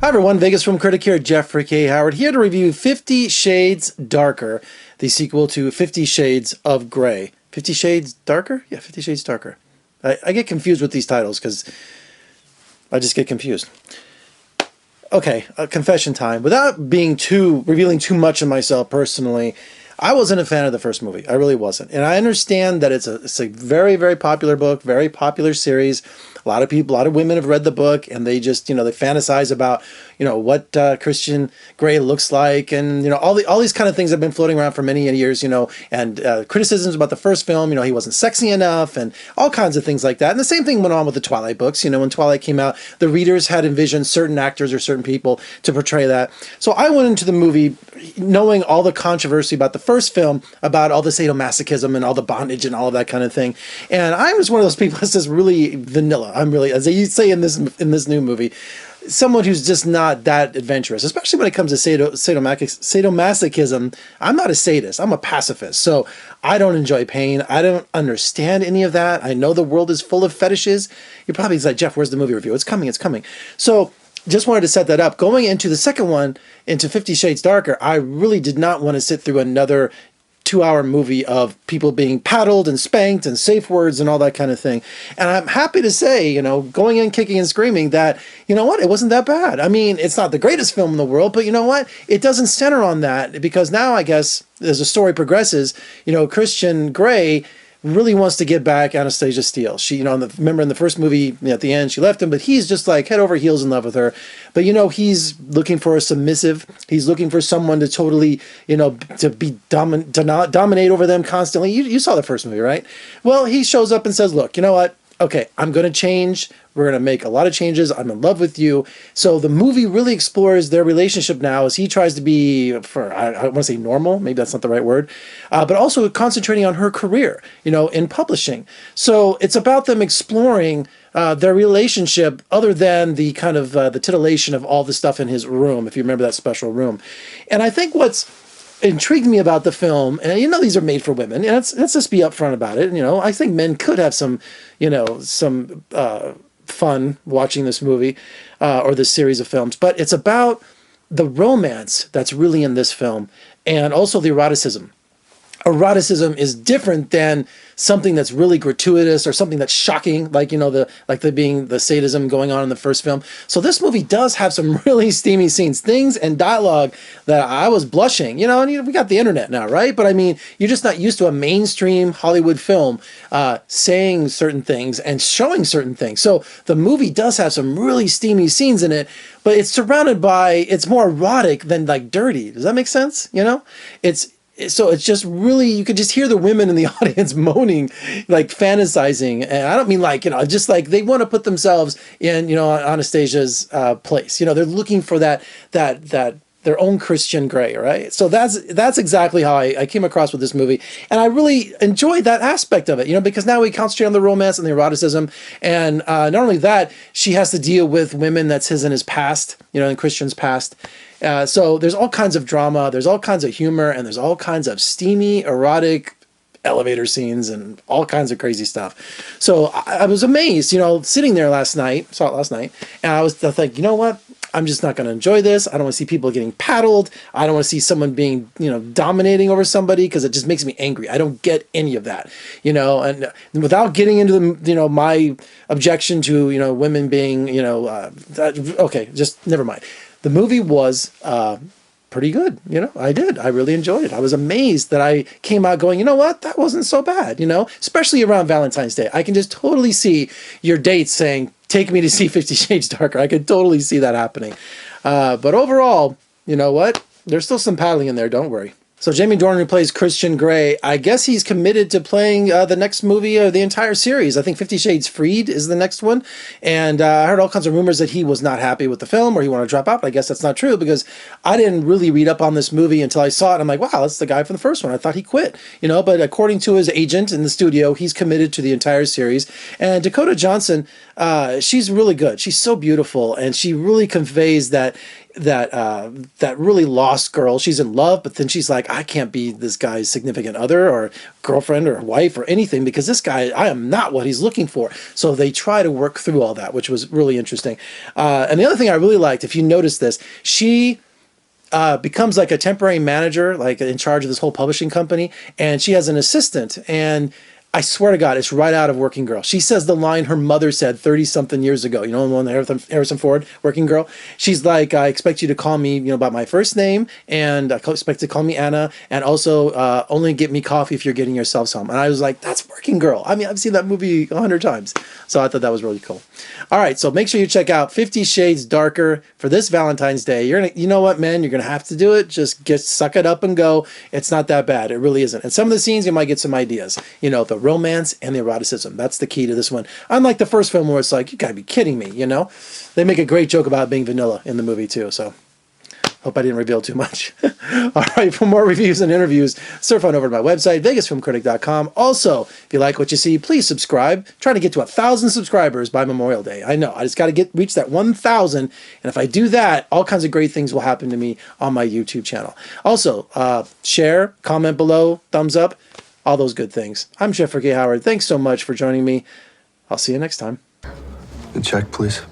Hi everyone, Vegas Film Critic here, Jeffrey K. Howard, here to review 50 Shades Darker, the sequel to 50 Shades of Grey. 50 Shades Darker? Yeah, 50 Shades Darker. I get confused with these titles because I just get confused. Okay, confession time. Without revealing too much of myself personally, I wasn't a fan of the first movie. I really wasn't. And I understand that it's a very, very popular book, very popular series. A lot of women have read the book, and they just, they fantasize about, what Christian Grey looks like, and, all these kind of things have been floating around for many years, and criticisms about the first film, he wasn't sexy enough, and all kinds of things like that. And the same thing went on with the Twilight books. When Twilight came out, the readers had envisioned certain actors or certain people to portray that. So I went into the movie knowing all the controversy about the first film, about all the sadomasochism and all the bondage and all of that kind of thing. And I was one of those people that's just really vanilla. I'm really, as they say in this new movie, someone who's just not that adventurous, especially when it comes to sadomasochism. I'm not a sadist. I'm a pacifist. So I don't enjoy pain. I don't understand any of that. I know the world is full of fetishes. You're probably like, Jeff, where's the movie review? It's coming. It's coming. So just wanted to set that up. Going into the second one, into 50 Shades Darker, I really did not want to sit through another 2-hour movie of people being paddled and spanked and safe words and all that kind of thing. And I'm happy to say, going in kicking and screaming that, what, it wasn't that bad. I mean, it's not the greatest film in the world, but you know what? It doesn't center on that, because now I guess as the story progresses, Christian Grey really wants to get back Anastasia Steele. She, remember in the first movie, at the end, she left him, but he's just like head over heels in love with her. But, he's looking for a submissive. He's looking for someone to totally, to be dominate over them constantly. You saw the first movie, right? Well, he shows up and says, look, you know what? Okay, I'm going to change. We're going to make a lot of changes. I'm in love with you. So the movie really explores their relationship now as he tries to be, I want to say normal, maybe that's not the right word, but also concentrating on her career, in publishing. So it's about them exploring their relationship other than the kind of the titillation of all the stuff in his room, if you remember that special room. And I think what's intrigued me about the film, and these are made for women, and let's just be upfront about it. I think men could have some fun watching this movie or this series of films, but it's about the romance that's really in this film, and also the eroticism. Eroticism is different than something that's really gratuitous or something that's shocking, like the sadism going on in the first film. So this movie does have some really steamy scenes, things and dialogue that I was blushing. And we got the internet now, right? But I mean, you're just not used to a mainstream Hollywood film saying certain things and showing certain things. So the movie does have some really steamy scenes in it, but it's surrounded by, it's more erotic than like dirty. Does that make sense? So it's just really, you could just hear the women in the audience moaning, like fantasizing. And I don't mean like, just like they want to put themselves in, Anastasia's place. They're looking for that their own Christian Grey, right? So that's exactly how I came across with this movie. And I really enjoyed that aspect of it, because now we concentrate on the romance and the eroticism. And not only that, she has to deal with women that's in his past, in Christian's past. So there's all kinds of drama, there's all kinds of humor, and there's all kinds of steamy, erotic elevator scenes and all kinds of crazy stuff. So I was amazed, sitting there saw it last night, and I think, you know what? I'm just not going to enjoy this. I don't want to see people getting paddled. I don't want to see someone being, dominating over somebody, because it just makes me angry. I don't get any of that, and without getting into the, my objection to, women being, okay, just never mind. The movie was pretty good. I really enjoyed it. I was amazed that I came out going, you know what, that wasn't so bad, especially around Valentine's Day. I can just totally see your dates saying, take me to see 50 Shades Darker. I could totally see that happening. But overall, you know what? There's still some paddling in there. Don't worry. So Jamie Dornan, who plays Christian Grey, I guess he's committed to playing the next movie of the entire series. I think 50 Shades Freed is the next one. And I heard all kinds of rumors that he was not happy with the film or he wanted to drop out. But I guess that's not true, because I didn't really read up on this movie until I saw it. I'm like, wow, that's the guy from the first one. I thought he quit. But according to his agent in the studio, he's committed to the entire series. And Dakota Johnson, she's really good. She's so beautiful. And she really conveys that that really lost girl. She's in love, but then she's like, I can't be this guy's significant other or girlfriend or wife or anything because this guy, I am not what he's looking for. So they try to work through all that, which was really interesting. And the other thing I really liked, if you notice this, she becomes like a temporary manager, like in charge of this whole publishing company, and she has an assistant. And I swear to God, it's right out of Working Girl. She says the line her mother said 30-something years ago. You know, the one Harrison Ford, Working Girl. She's like, I expect you to call me, by my first name, and I expect to call me Anna, and also only get me coffee if you're getting yourselves home. And I was like, that's Working Girl. I mean, I've seen that movie 100 times. So I thought that was really cool. All right, so make sure you check out 50 Shades Darker for this Valentine's Day. You know what, men? You're gonna have to do it. Just suck it up and go. It's not that bad. It really isn't. And some of the scenes, you might get some ideas. The romance and the eroticism. That's the key to this one. Unlike the first film where it's like, you gotta be kidding me, They make a great joke about being vanilla in the movie too, so hope I didn't reveal too much. All right, for more reviews and interviews, surf on over to my website, vegasfilmcritic.com. Also, if you like what you see, please subscribe. Trying to get to 1,000 subscribers by Memorial Day. I know, I just got to reach that 1,000, and if I do that, all kinds of great things will happen to me on my YouTube channel. Also, share, comment below, thumbs up, all those good things. I'm Chef Ricky Howard. Thanks so much for joining me. I'll see you next time. The check, please.